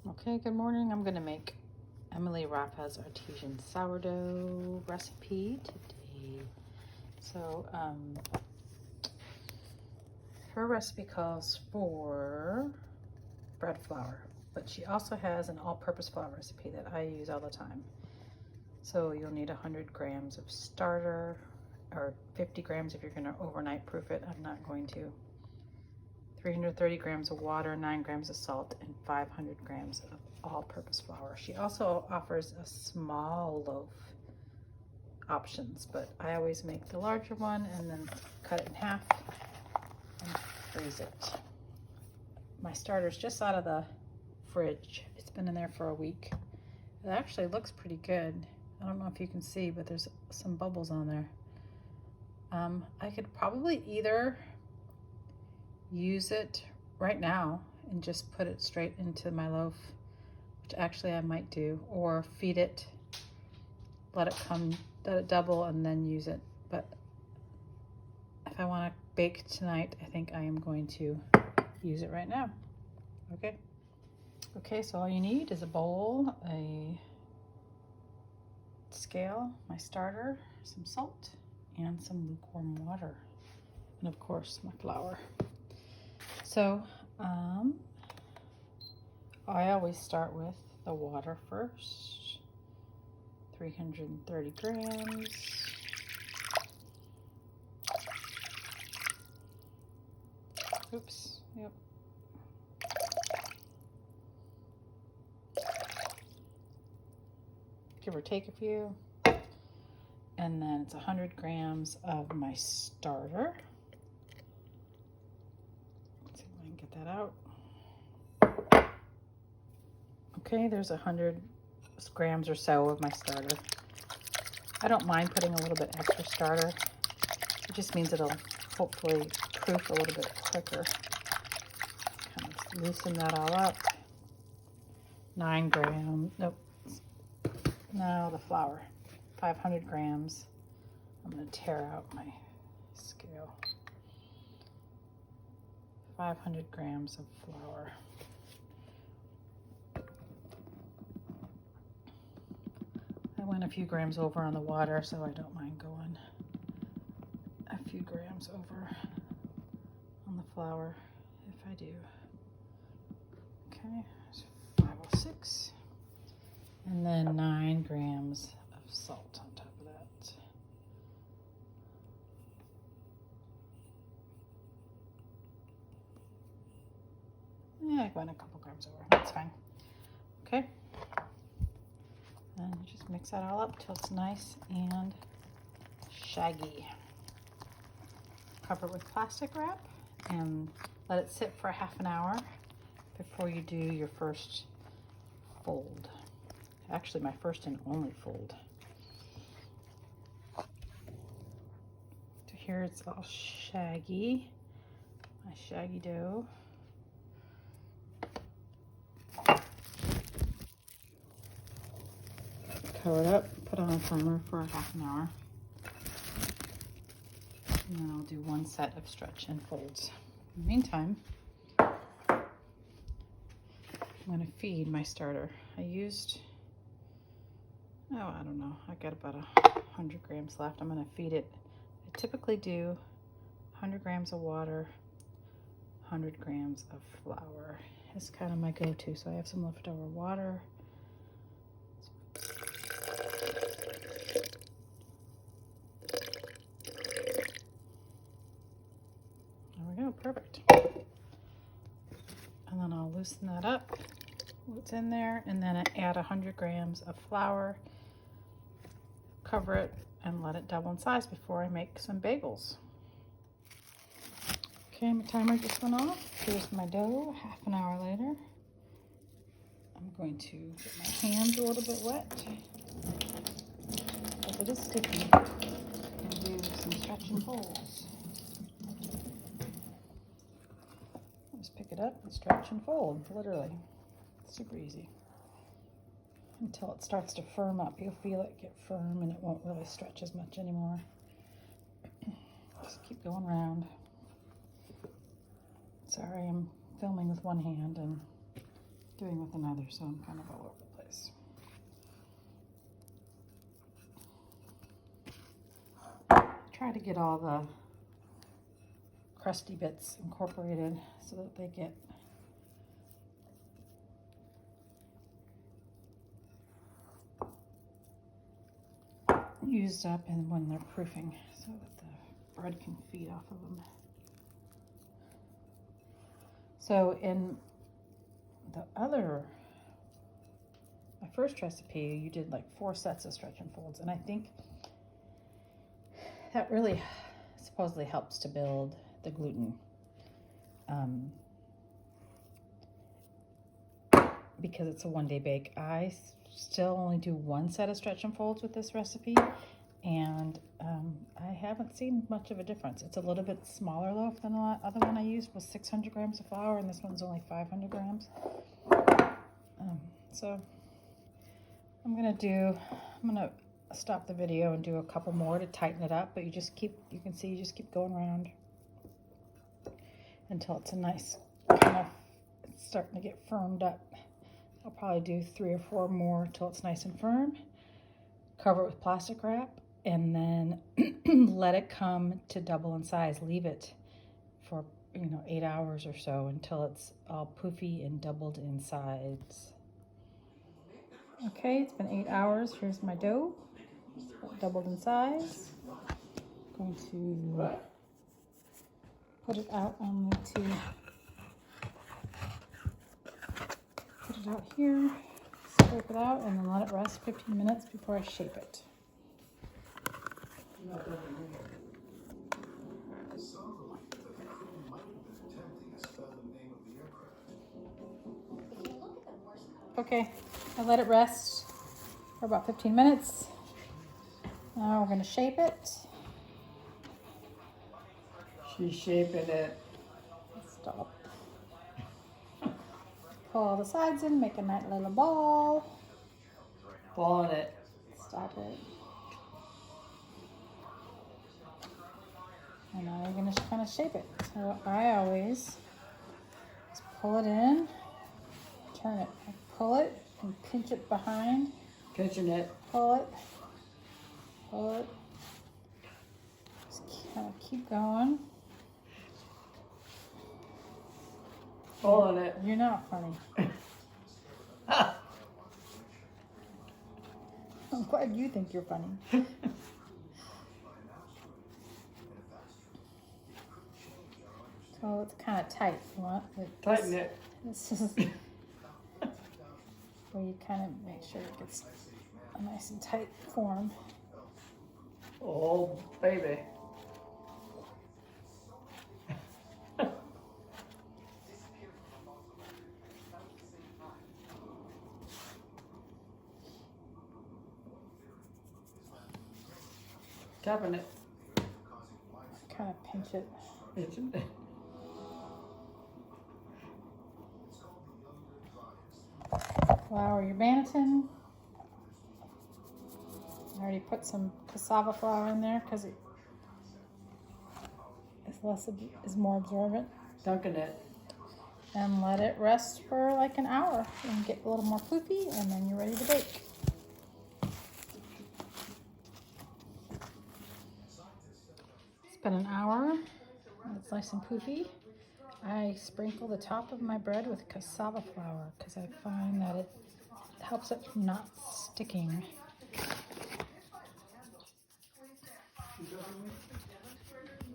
Okay, good morning. I'm going to make Emily Rappa's artesian sourdough recipe today. So, her recipe calls for bread flour, but she also has an all-purpose flour recipe that I use all the time. So you'll need 100 grams of starter, or 50 grams if you're going to overnight proof it. I'm not going to. 330 grams of water, 9 grams of salt, and 500 grams of all-purpose flour. She also offers a small loaf options, but I always make the larger one and then cut it in half and freeze it. My starter's just out of the fridge. It's been in there for a week. It actually looks pretty good. I don't know if you can see, but there's some bubbles on there. I could probably either use it right now and just put it straight into my loaf, which actually I might do, or feed it, let it double and then use it. But if I want to bake tonight, I think I am going to use it right now. Okay, so all you need is a bowl, a scale, my starter, some salt, and some lukewarm water, and of course my flour. So I always start with the water first, 330 grams. Oops, yep. Give or take a few. And then it's 100 grams of my starter. Let's see if I can get that out. Okay, there's 100 grams or so of my starter. I don't mind putting a little bit extra starter. It just means it'll hopefully proof a little bit quicker. Kind of loosen that all up. 9 grams, nope. Now the flour, 500 grams. I'm going to tear out my scale. 500 grams of flour. I went a few grams over on the water, so I don't mind going a few grams over on the flour if I do. Okay, so 506. And then 9 grams of salt on top of that. Yeah, I went a couple grams over. That's fine. Okay. And just mix that all up till it's nice and shaggy. Cover it with plastic wrap and let it sit for half an hour before you do your first fold. Actually, my first and only fold. So here it's all shaggy, my shaggy dough. Cover it up, put on a timer for half an hour. And then I'll do one set of stretch and folds. In the meantime, I'm going to feed my starter. I used, I don't know, I got about 100 grams left. I'm going to feed it. I typically do 100 grams of water, 100 grams of flour. It's kind of my go-to, so I have some leftover water. Perfect. And then I'll loosen that up, what's in there, and then I add 100 grams of flour, cover it, and let it double in size before I make some bagels. Okay, my timer just went off. Here's my dough, half an hour later. I'm going to get my hands a little bit wet, because it is sticky, and do some stretch and folds. Pick it up and stretch and fold, literally. Super easy. Until it starts to firm up. You'll feel it get firm and it won't really stretch as much anymore. Just keep going around. Sorry, I'm filming with one hand and doing with another, so I'm kind of all over the place. Try to get all the crusty bits incorporated so that they get used up and when they're proofing so that the bread can feed off of them. So in my first recipe, you did like 4 sets of stretch and folds, and I think that really supposedly helps to build the gluten. Because it's a 1-day bake. I still only do 1 set of stretch and folds with this recipe, and I haven't seen much of a difference. It's a little bit smaller loaf than the other one I used was 600 grams of flour, and this one's only 500 grams. So I'm gonna stop the video and do a couple more to tighten it up, but you can see you just keep going around until it's a nice kind of, it's starting to get firmed up. I'll probably do 3 or 4 more till it's nice and firm. Cover it with plastic wrap and then let it come to double in size. Leave it for 8 hours or so until it's all poofy and doubled in size. Okay, it's been 8 hours. Here's my dough, doubled in size. I'm going to put it out. I need to put it out here, scrape it out, and then let it rest 15 minutes before I shape it. Okay, I let it rest for about 15 minutes. Now we're going to shape it. She's shaping it. Stop. Pull all the sides in, make a nice little ball. Balling it. Stop it. And now you're going to kind of shape it. So I always just pull it in, turn it. I pull it and pinch it behind. Pinching it. Pull it. Pull it. Just kind of keep going. Balling it. You're not funny. I'm glad you think you're funny. So it's kind of tight. You want Tighten it. This is where you kind of make sure it gets a nice and tight form. Oh, baby. Tapping it. Kind of pinch it. Pinching it. Flour your Banneton. I already put some cassava flour in there because it is more absorbent. Dunking it. And let it rest for like an hour and get a little more poofy, and then you're ready to bake. It's been an hour and it's nice and poofy. I sprinkle the top of my bread with cassava flour because I find that it helps it from not sticking.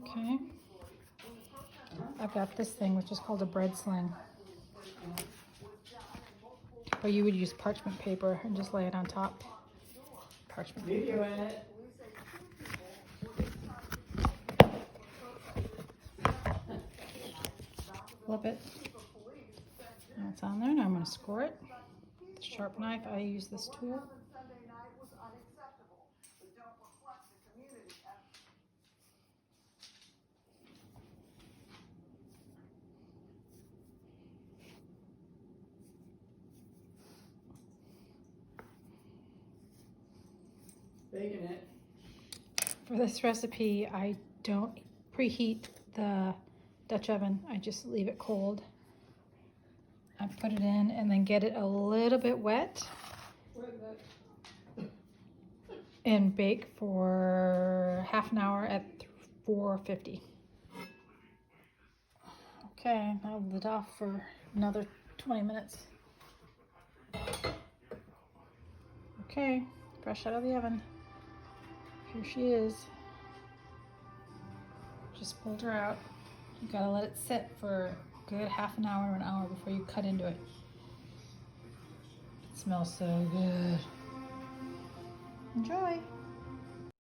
Okay. I've got this thing which is called a bread sling. Or you would use parchment paper and just lay it on top. Parchment paper. Flip it. And it's on there. Now I'm going to score it. With a sharp knife, I use this tool. Baking it. For this recipe, I don't preheat the Dutch oven. I just leave it cold. I put it in and then get it a little bit wet and bake for half an hour at 450. Okay, I'll lid off for another 20 minutes. Okay, fresh out of the oven. Here she is. Just pulled her out. You gotta let it sit for a good half an hour or an hour before you cut into it. It smells so good. Enjoy.